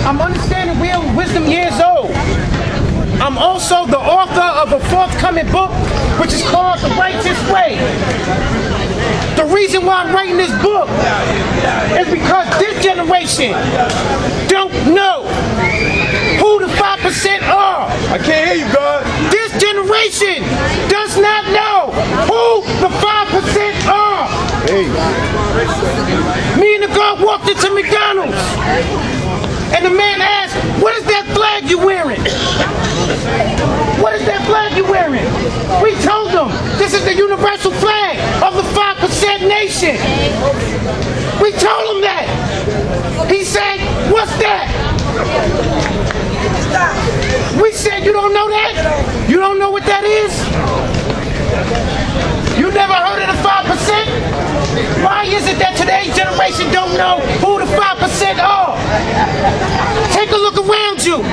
I'm understanding real wisdom years old. I'm also the author of a forthcoming book, which is called The Righteous Way. The reason why I'm writing this book is because this generation don't know who the 5% are. I can't hear you, God. This generation does not know who the 5% are. Hey. Me and the girl walked into McDonald's, and the man asked, "What is that flag you wearing? What is that flag you wearing?" We told him, this is the universal flag of the 5% nation. We told him that. He said, "What's that?" We said, "You don't know that? You don't know what that is? You never heard of the 5%? Why is it that today's generation don't know who the 5% are? Take a look around you.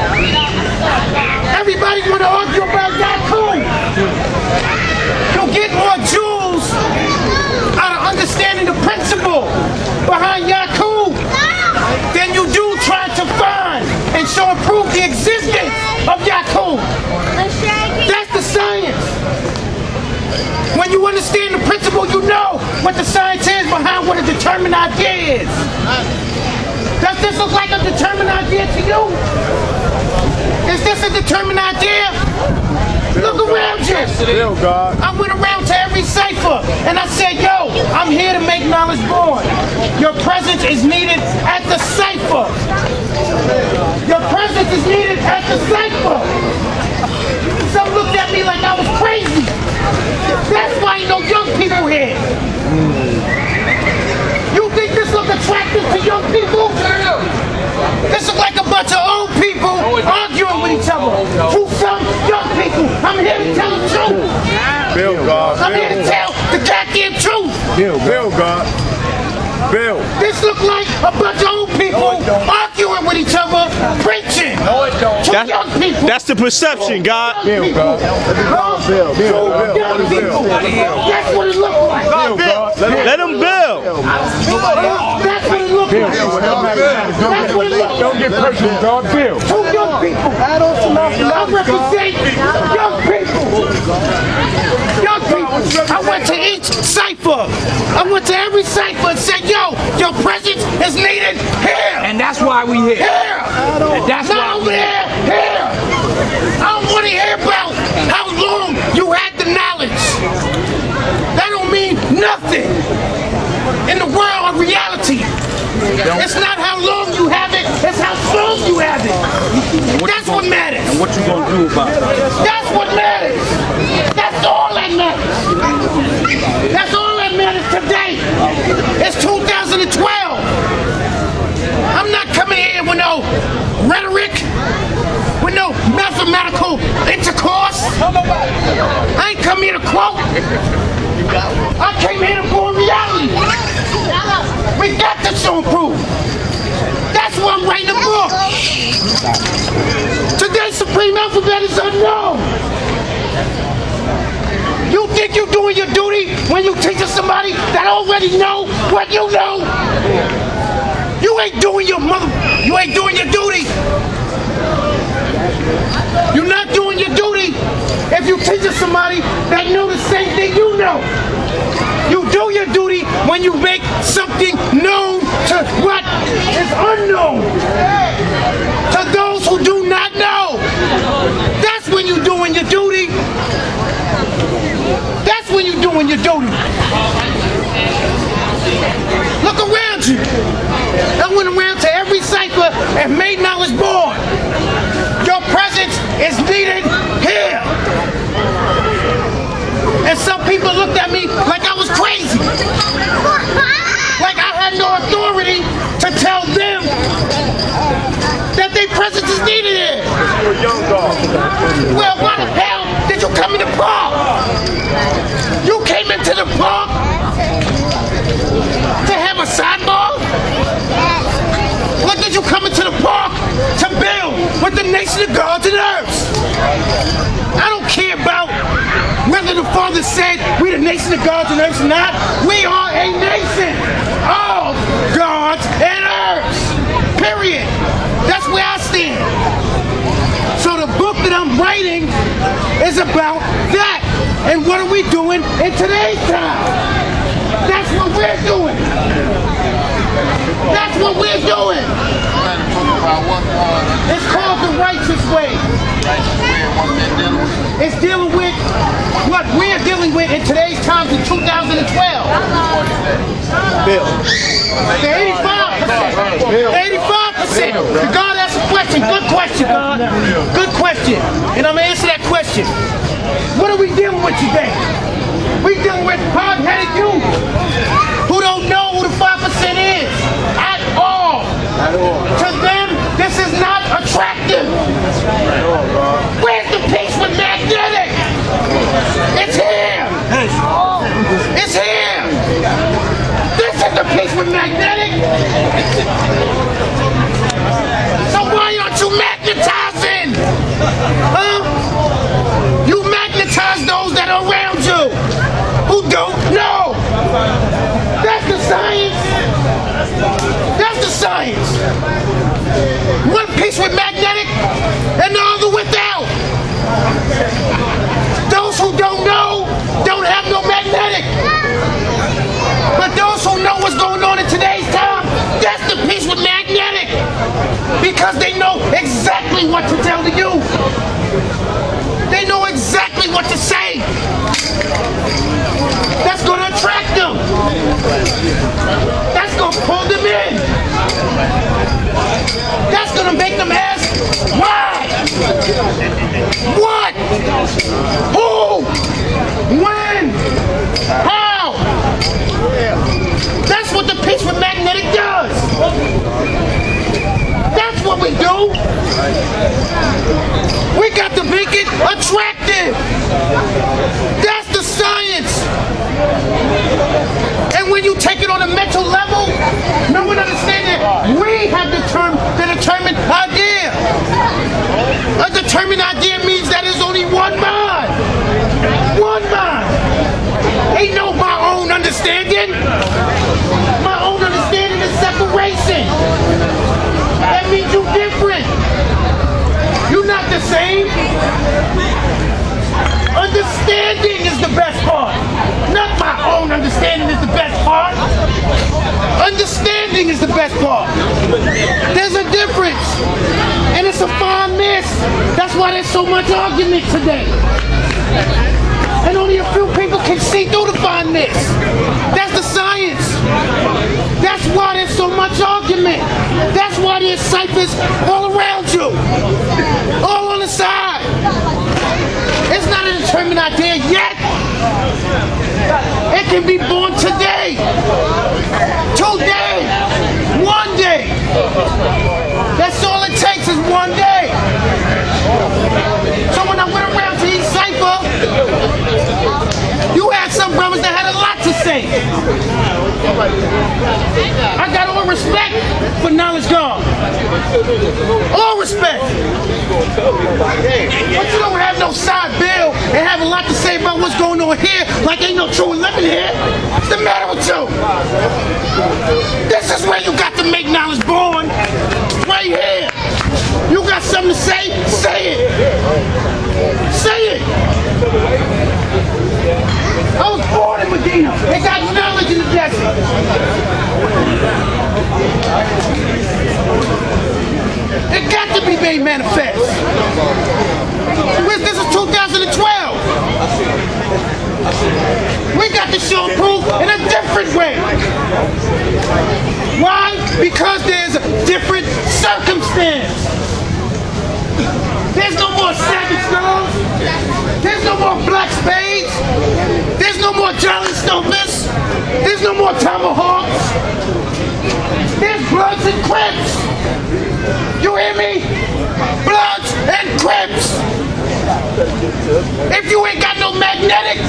Everybody want to argue about Yaku. You'll get more jewels out of understanding the principle behind Yaku than you do trying to find and show and prove the existence of Yaku. That's the science. When you understand the principle, you know what the science is behind what a determined idea is. Does this look like a determined idea to you? Is this a determined idea? Look around you. I went around to every cipher and I said, "Yo, I'm here to make knowledge born. Your presence is needed at the cipher. Your presence is needed at the cipher." Some looked at me like I was crazy. That's why ain't no young people here. You think this look attractive to young people? This look like a bunch of old people arguing with each other. To some young people, I'm here to tell the truth. Bill, God. I'm here to tell the goddamn truth. Bill, God. Bill. This look like a bunch of old people arguing with each other, preaching. No, it don't. To young people. That's the perception, God. Bill, God. Bill. Young people. That's what it looks like. Let him build. That's what it looks like. That's what it looks like. Don't get personal, God. Bill. Two young people. I represent young people. Young people. I went to each cipher. I went to every cipher and said, "Yo, your presence is needed here." And that's why we here. Here. And that's Not why over there. Here. I don't want to hear about how long you had the knowledge. That don't mean nothing in the world of reality. It's not how long you have it, it's how strong you have it. That's what matters. And what you gonna do about it? That's what matters. That's all that matters. That's all that matters today. It's 2012. I'm not coming here with no rhetoric, with no mathematical intercourse. I ain't come here to quote. I came here to go in reality. We got to show and prove. That's why I'm writing a book. Today's Supreme Alphabet is unknown. You think you're doing your duty when you teach somebody that already know what you know? You ain't doing your duty. You're not doing your duty if you teach somebody that know the same thing you know. You do your duty when you make something known to what is unknown. To those who do not know. That's when you're doing your duty. That's when you're doing your duty. Look around you. I went around to every cipher and made knowledge born. Your presence is needed here. And some people looked at me like I was crazy. Like I had no authority to tell them that their presence is needed here. Well, why the hell did you come in the park? You came into the park to have a sidebar? Or did you come into the park to build with the nation of gods and earths? I don't care about whether the Father said we the nation of gods and earths or not. We are a nation of gods and earths. Period. That's where is about that. And what are we doing in today's time? That's what we're doing. That's what we're doing. It's called the righteous way. It's dealing with what we're dealing with in today's times in 2012. Bill. The 85%. 85%. God asked a question. Good question, God. Good question. And I'm going to answer that question. What are we dealing with today? We're dealing with hard-headed youth who don't know who the 5% is at all. To them, this is not attractive. Where's the peace with magnetic? It's here. It's here. This is the peace with magnetic. So why aren't you magnetizing? Huh? You magnetize those that are around you who don't know. That's the science. That's the science. One piece with magnetic and the other without. Those who don't know don't have no magnetic. But those who know what's going on in today's time, that's the piece with magnetic. Because they know exactly what to tell the youth. They know exactly what to say. That's going to attract them. That's going to pull them in. That's going to make them ask, why? What? Who? When? How? That's what the piece with magnetic does. That's what we do. We got to make it attractive. That's the science. And when you take it on a mental level, no one understands that we have the determined idea. A determined idea means that there's only one mind. One mind. Ain't no my own understanding. My own understanding is separation. That means you're different. You're not the same. Understanding is the best part. Not my own understanding is the best part. Understanding is the best part. There's a difference. And it's a fine mess. That's why there's so much argument today. And only a few people can see through the fine mess. That's the science. That's why there's so much argument. That's why there's ciphers all around you. All on the side. It's not a determined idea yet. It can be born today. Today. One day. That's all it takes is one day. So when I went around to each cipher, you had some brothers that had a lot to say. I got all respect for knowledge God. All respect. But you don't have no side bill and have a lot to say about what's going on here like ain't no true living here. What's the matter with you? This is where you got to make knowledge born. Right here. You got something to say? Say it. Say it. I was born in Medina. They got knowledge in the desert. It got to be made manifest. This is 2012. We got to show proof in a different way. Why? Because there's a different circumstance. There's no more savage stones. There's no more black spades. There's no more Jolly Stompers. There's no more tomahawks. There's Bloods and Crips. You hear me? Bloods and Crips. If you ain't got no magnetic,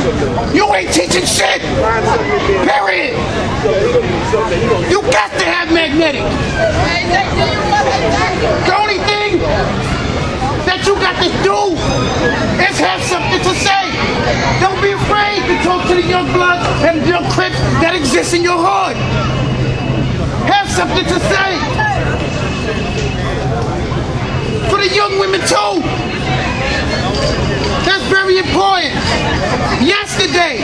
you ain't teaching shit. Period. You got to have magnetic. The only thing that you got to do is have something to say. Don't be afraid to talk to the young bloods and young Crips that exist in your hood. Have something to say. For the young women too. There's very important. Yesterday,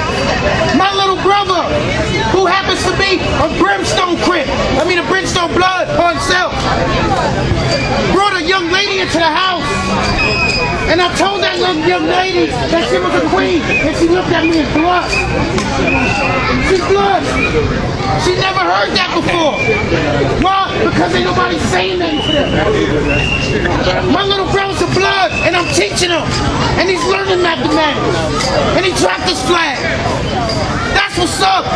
my little brother, who happens to be a brimstone blood for himself, brought a young lady into the house. And I told that young lady that she was a queen, and she looked at me and blushed. She's blushed. She never heard that before. Why? Because ain't nobody saying nothing to them. My little brother's a blood, and I'm teaching him. And he's learning mathematics. And he dropped his flag. That's what's up.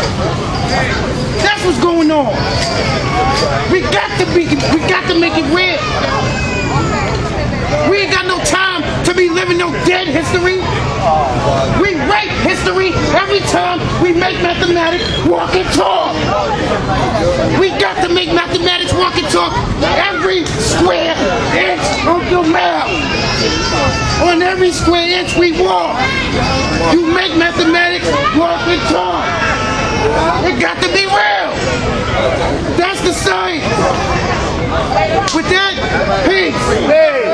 That's what's going on. We got to make it real. We ain't got no time to be living no dead history. We write history every time we make mathematics walk and talk. We got to make mathematics walk and talk every square inch of the map. On every square inch we walk, you make mathematics walk and talk. It got to be real. That's the science. With that, peace.